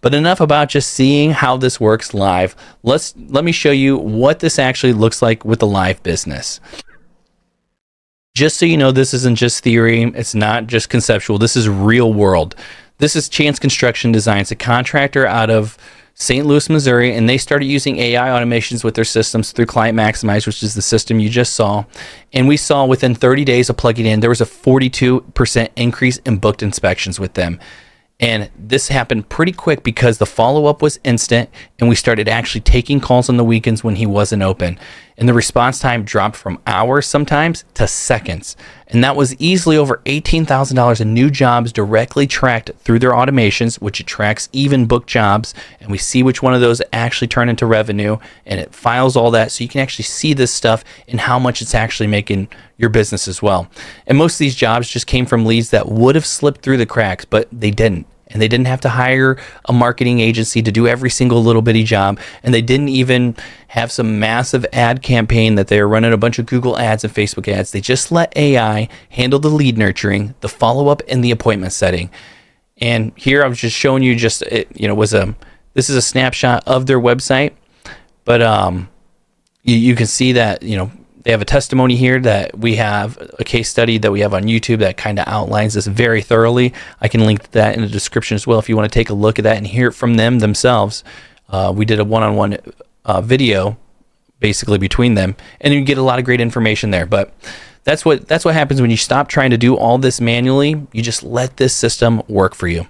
But enough about just seeing how this works live. Let me show you what this actually looks like with the live business. Just so you know, this isn't just theory. It's not just conceptual. This is real world. This is Chance Construction Designs, a contractor out of St. Louis, Missouri, and they started using AI automations with their systems through Client Maximize, which is the system you just saw. And we saw within 30 days of plugging in, there was a 42% increase in booked inspections with them. And this happened pretty quick because the follow-up was instant, and we started actually taking calls on the weekends when he wasn't open. And the response time dropped from hours sometimes to seconds. And that was easily over $18,000 in new jobs directly tracked through their automations, which it tracks even booked jobs. And we see which one of those actually turn into revenue, and it files all that so you can actually see this stuff and how much it's actually making your business as well. And most of these jobs just came from leads that would have slipped through the cracks, but they didn't. And they didn't have to hire a marketing agency to do every single little bitty job. And they didn't even have some massive ad campaign that they were running a bunch of Google ads and Facebook ads. They just let AI handle the lead nurturing, the follow-up, and the appointment setting. And here I was just showing you this is a snapshot of their website. But you can see that, they have a testimony here that we have a case study that we have on YouTube that kind of outlines this very thoroughly. I can link that in the description as well if you want to take a look at that and hear it from them themselves. We did a one-on-one video basically between them, and you get a lot of great information there. But that's what happens when you stop trying to do all this manually. You just let this system work for you.